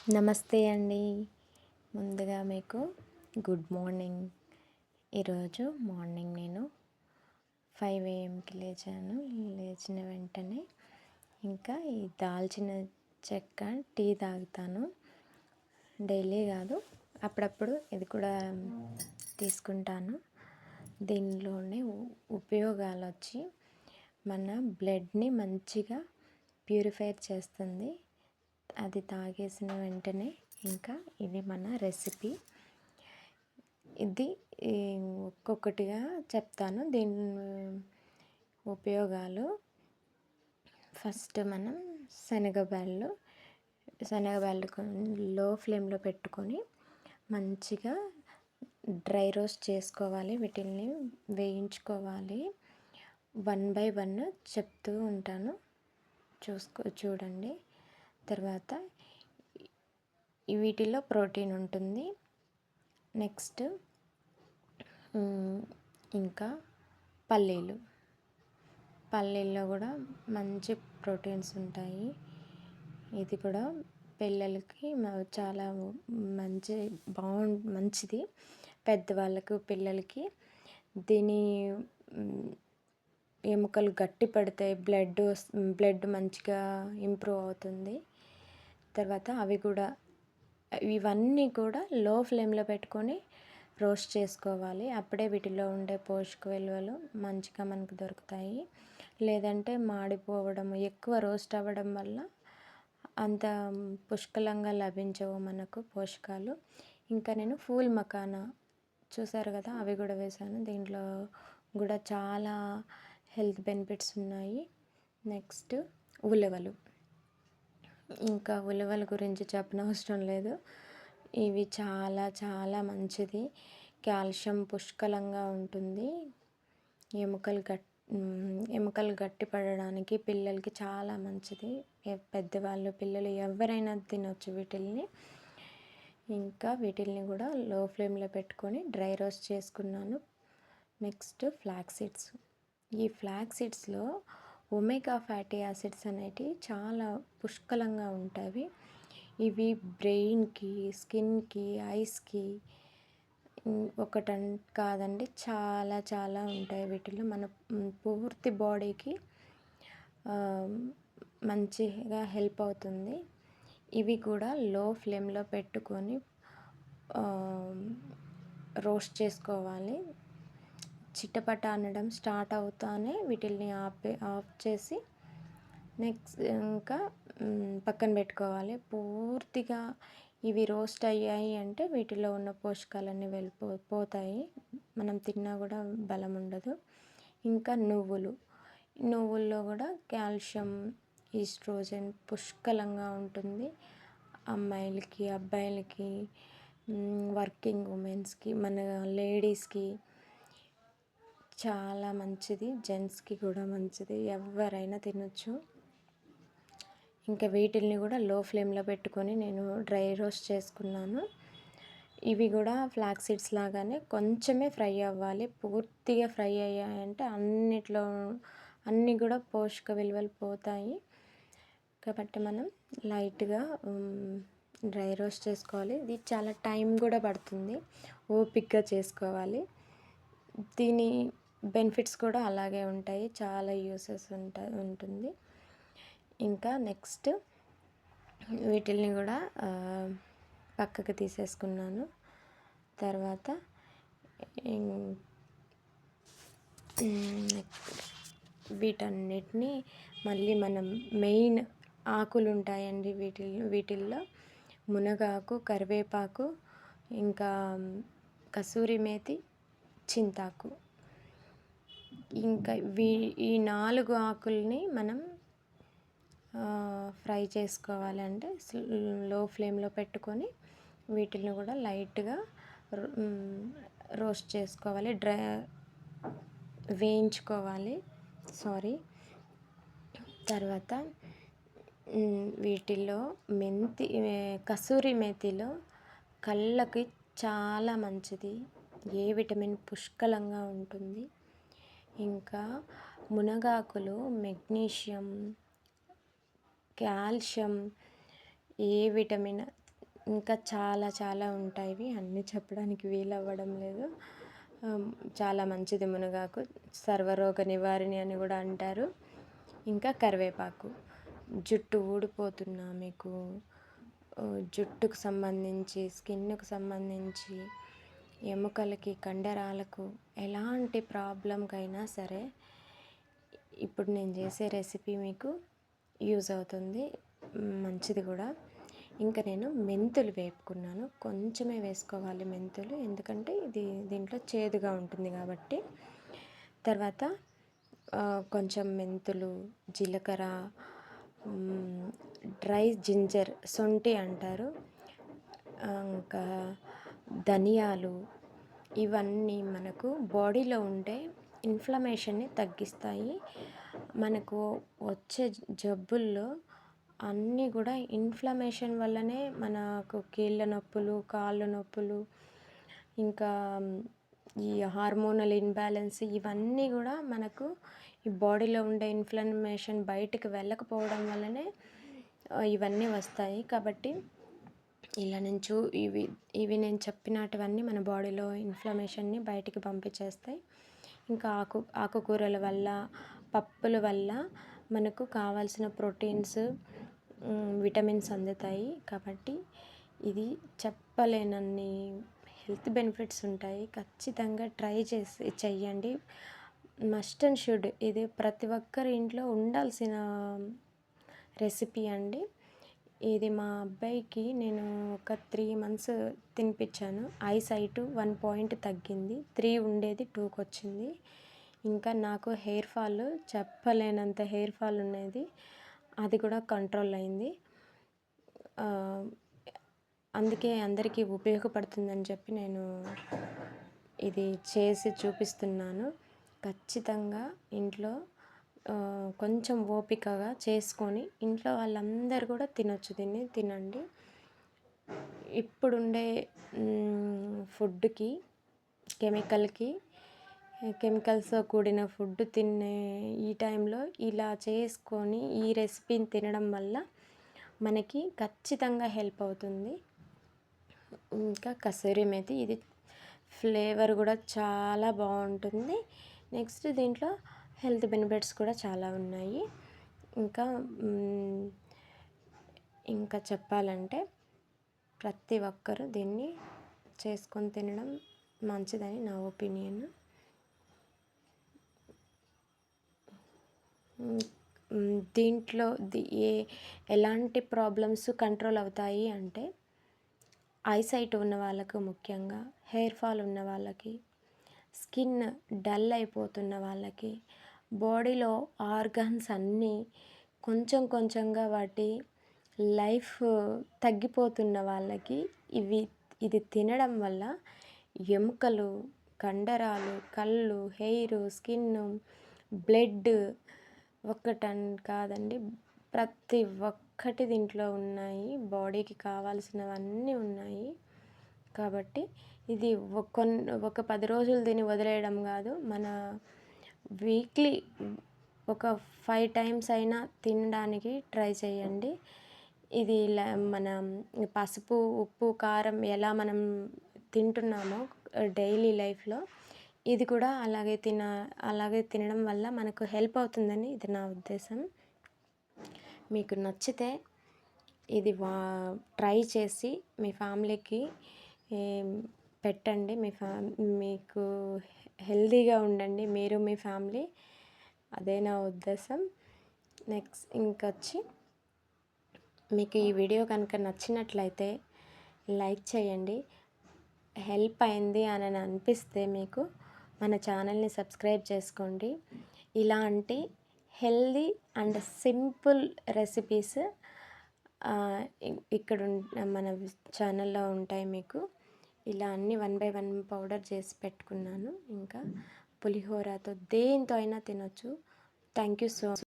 నమస్తే అండి. ముందుగా మీకు గుడ్ మార్నింగ్. ఈరోజు మార్నింగ్ నేను 5 ఏఎంకి లేచాను. లేచిన వెంటనే ఇంకా ఈ దాల్చిన చెక్క టీ తాగుతాను. డైలీ కాదు, అప్పుడప్పుడు ఇది కూడా తీసుకుంటాను. దీనిలోనే ఉపయోగాలు వచ్చి మన బ్లడ్ని మంచిగా ప్యూరిఫై చేస్తుంది. అది తాగేసిన వెంటనే ఇంకా ఇది మన రెసిపీ. ఇది ఒక్కొక్కటిగా చెప్తాను దీని ఉపయోగాలు. ఫస్ట్ మనం శనగబ్యాళ్ళు లో ఫ్లేమ్లో పెట్టుకొని మంచిగా డ్రై రోస్ట్ చేసుకోవాలి. వీటిల్ని వేయించుకోవాలి. 1 బై 1 చెప్తూ ఉంటాను, చూడండి. తర్వాత వీటిలో ప్రోటీన్ ఉంటుంది. నెక్స్ట్ ఇంకా పల్లీల్లో కూడా మంచి ప్రోటీన్స్ ఉంటాయి. ఇది కూడా పిల్లలకి చాలా మంచిది. పెద్దవాళ్ళకు, పిల్లలకి దీని ఎముకలు గట్టి పడతాయి. బ్లడ్ మంచిగా ఇంప్రూవ్ అవుతుంది. తర్వాత ఇవన్నీ కూడా లో ఫ్లేమ్లో పెట్టుకొని రోస్ట్ చేసుకోవాలి. అప్పుడే వీటిలో ఉండే పోషక విలువలు మంచిగా మనకు దొరుకుతాయి. లేదంటే మాడిపోవడం, ఎక్కువ రోస్ట్ అవ్వడం వల్ల అంత పుష్కలంగా లభించవు మనకు పోషకాలు. ఇంకా నేను ఫూల్ మకానా చూసారు కదా, అవి కూడా వేశాను. దీంట్లో కూడా చాలా హెల్త్ బెనిఫిట్స్ ఉన్నాయి. నెక్స్ట్ ఉలవలు. ఇంకా ఉలవల గురించి చెప్పనవసరం లేదు. ఇవి చాలా చాలా మంచిది. కాల్షియం పుష్కలంగా ఉంటుంది. ఎముకలు గట్టి పడడానికి పిల్లలకి చాలా మంచిది. పెద్దవాళ్ళు, పిల్లలు ఎవరైనా తినొచ్చు వీటిల్ని. ఇంకా వీటిల్ని కూడా లో ఫ్లేమ్లో పెట్టుకొని డ్రై రోస్ట్ చేసుకున్నాను. Next flax seeds. ఈ ఫ్లాక్స్ సీడ్స్లో ఒమేగా ఫ్యాటీ యాసిడ్స్ అనేటివి చాలా పుష్కలంగా ఉంటాయి. ఇవి బ్రెయిన్కి, స్కిన్కి, ఐస్కి కాదండి, చాలా చాలా ఉంటాయి. వీటిలో మన పూర్తి బాడీకి మంచిగా హెల్ప్ అవుతుంది. ఇవి కూడా లో ఫ్లేమ్లో పెట్టుకొని రోస్ట్ చేసుకోవాలి. చిటపట అనడం స్టార్ట్ అవుతానే వీటిల్ని ఆఫ్ చేసి నెక్స్ట్ ఇంకా పక్కన పెట్టుకోవాలి. పూర్తిగా ఇవి రోస్ట్ అయ్యాయి అంటే వీటిలో ఉన్న పోషకాలన్నీ పోతాయి. మనం తిన్నా కూడా బలం ఉండదు. ఇంకా నువ్వుల్లో కూడా కాల్షియం, ఈస్ట్రోజన్ పుష్కలంగా ఉంటుంది. అమ్మాయిలకి, అబ్బాయిలకి, వర్కింగ్ ఉమెన్స్కి, మన లేడీస్కి చాలా మంచిది. జెంట్స్కి కూడా మంచిది. ఎవరైనా తినొచ్చు. ఇంకా వీటిల్ని కూడా లో ఫ్లేమ్లో పెట్టుకొని నేను డ్రై రోస్ట్ చేసుకున్నాను. ఇవి కూడా ఫ్లాక్స్ సీడ్స్ లాగానే కొంచెమే ఫ్రై అవ్వాలి. పూర్తిగా ఫ్రై అయ్యాయంటే అన్నీ కూడా పోషక విలువలు పోతాయి. కాబట్టి మనం లైట్గా డ్రై రోస్ట్ చేసుకోవాలి. ఇది చాలా టైం కూడా పడుతుంది, ఓపికగా చేసుకోవాలి. దీని బెనిఫిట్స్ కూడా అలాగే ఉంటాయి. చాలా యూసెస్ ఉంటుంది. ఇంకా నెక్స్ట్ వీటిల్ని కూడా పక్కకు తీసేసుకున్నాను. తర్వాత వీటన్నిటిని మళ్ళీ మనం మెయిన్ ఆకులు ఉంటాయండి వీటిల్లో మునగాకు, కరివేపాకు, ఇంకా కసూరి మేతి, చింతాకు. ఇంకా ఈ 4 ఆకుల్ని మనం ఫ్రై చేసుకోవాలంటే లో ఫ్లేమ్లో పెట్టుకొని వీటిని కూడా లైట్గా రోస్ట్ చేసుకోవాలి, వేయించుకోవాలి. తర్వాత వీటిల్లో కసూరి మేతిలో కళ్ళకి చాలా మంచిది. ఏ విటమిన్ పుష్కలంగా ఉంటుంది. ఇంకా మునగాకులో మెగ్నీషియం, కాల్షియం, ఏ విటమిన్ ఇంకా చాలా చాలా ఉంటాయి, అన్నీ చెప్పడానికి వీలవ్వడం లేదు. చాలా మంచిది మునగాకు, సర్వరోగ నివారిణి అని కూడా అంటారు. ఇంకా కరివేపాకు, జుట్టు ఊడిపోతున్నా మీకు జుట్టుకు సంబంధించి, స్కిన్కు సంబంధించి, ఎముకలకి, కండరాలకు ఎలాంటి ప్రాబ్లంకైనా సరే ఇప్పుడు నేను చేసే రెసిపీ మీకు యూజ్ అవుతుంది, మంచిది కూడా. ఇంకా నేను మెంతులు వేపుకున్నాను, కొంచెమే వేసుకోవాలి మెంతులు, ఎందుకంటే దీంట్లో చేదుగా ఉంటుంది కాబట్టి. తర్వాత కొంచెం మెంతులు, జీలకర్ర, డ్రై జింజర్, శొంఠి అంటారు, ఇంకా ధనియాలు, ఇవన్నీ మనకు బాడీలో ఉండే ఇన్ఫ్లమేషన్ని తగ్గిస్తాయి. మనకు వచ్చే జబ్బుల్లో అన్నీ కూడా ఇన్ఫ్లమేషన్ వల్లనే మనకు కీళ్ళ నొప్పులు, కాళ్ళు నొప్పులు, ఇంకా ఈ హార్మోనల్ ఇన్బ్యాలెన్స్, ఇవన్నీ కూడా మనకు ఈ బాడీలో ఉండే ఇన్ఫ్లమేషన్ బయటికి వెళ్ళకపోవడం వల్లనే ఇవన్నీ వస్తాయి. కాబట్టి ఇలా ఇవి నేను చెప్పినటువన్నీ మన బాడీలో ఇన్ఫ్లమేషన్ని బయటికి పంపించేస్తాయి. ఇంకా ఆకుకూరల వల్ల, పప్పుల వల్ల మనకు కావాల్సిన ప్రోటీన్స్, విటమిన్స్ అందుతాయి. కాబట్టి ఇది చెప్పలేనన్ని హెల్త్ బెనిఫిట్స్ ఉంటాయి. ఖచ్చితంగా ట్రై చెయ్యండి, మస్ట్ అండ్ షుడ్. ఇది ప్రతి ఒక్కరి ఇంట్లో ఉండాల్సిన రెసిపీ అండి. ఇది మా అబ్బాయికి నేను ఒక 3 months తినిపించాను. ఐసైట్ 1 point తగ్గింది, 3 ఉండేది 2కి వచ్చింది. ఇంకా నాకు హెయిర్ ఫాల్, చెప్పలేనంత హెయిర్ ఫాల్ ఉన్నది, అది కూడా కంట్రోల్ అయింది. అందుకే అందరికీ ఉపయోగపడుతుందని చెప్పి నేను ఇది చేసి చూపిస్తున్నాను. ఖచ్చితంగా ఇంట్లో కొంచెం ఓపికగా చేసుకొని ఇంట్లో వాళ్ళందరూ కూడా దీన్ని తినండి. ఇప్పుడుండే ఫుడ్కి, కెమికల్స్తో కూడిన ఫుడ్ తినే ఈ టైంలో ఇలా చేసుకొని ఈ రెసిపీని తినడం వల్ల మనకి ఖచ్చితంగా హెల్ప్ అవుతుంది. ఇంకా కసూరి మేతి, ఇది ఫ్లేవర్ కూడా చాలా బాగుంటుంది. నెక్స్ట్ దీంట్లో హెల్త్ బెనిఫిట్స్ కూడా చాలా ఉన్నాయి. ఇంకా చెప్పాలంటే ప్రతి ఒక్కరూ దీన్ని చేసుకొని తినడం మంచిదని నా ఒపీనియన్. దీంట్లో ఎలాంటి ప్రాబ్లమ్స్ కంట్రోల్ అవుతాయి అంటే, ఐసైట్ ఉన్న వాళ్ళకు, ముఖ్యంగా హెయిర్ ఫాల్ ఉన్న వాళ్ళకి, స్కిన్ డల్ అయిపోతున్న వాళ్ళకి, బాడీలో ఆర్గాన్స్ అన్నీ కొంచెం కొంచెంగా వాటి లైఫ్ తగ్గిపోతున్న వాళ్ళకి ఇది తినడం వల్ల ఎముకలు, కండరాలు, కళ్ళు, హెయిర్, స్కిన్, బ్లడ్, ఒక్కటని కాదండి, ప్రతి ఒక్కటి దీంట్లో ఉన్నాయి. బాడీకి కావాల్సినవన్నీ ఉన్నాయి. కాబట్టి ఇది ఒక 10 రోజులు దీన్ని వదిలేయడం కాదు, మన వీక్లీ ఒక 5 times అయినా తినడానికి ట్రై చేయండి. ఇది మన పసుపు, ఉప్పు, కారం ఎలా మనం తింటున్నామో డైలీ లైఫ్లో, ఇది కూడా అలాగే తినడం వల్ల మనకు హెల్ప్ అవుతుందని ఇది నా ఉద్దేశం. మీకు నచ్చితే ఇది ట్రై చేసి మీ ఫ్యామిలీకి పెట్టండి. మీకు హెల్తీగా ఉండండి మీరు, మీ ఫ్యామిలీ, అదే నా ఉద్దేశం. నెక్స్ట్ ఇంకొచ్చి మీకు ఈ వీడియో కనుక నచ్చినట్లయితే లైక్ చేయండి. హెల్ప్ అయింది అని అనిపిస్తే మీకు మన ఛానల్ని సబ్స్క్రైబ్ చేసుకోండి. ఇలాంటి హెల్దీ అండ్ సింపుల్ రెసిపీస్ ఇక్కడ మన ఛానల్లో ఉంటాయి. మీకు ఇలా అన్నీ 1 by 1 పౌడర్ చేసి పెట్టుకున్నాను. ఇంకా పులిహోరతో దేంతో అయినా తినొచ్చు. Thank you so much.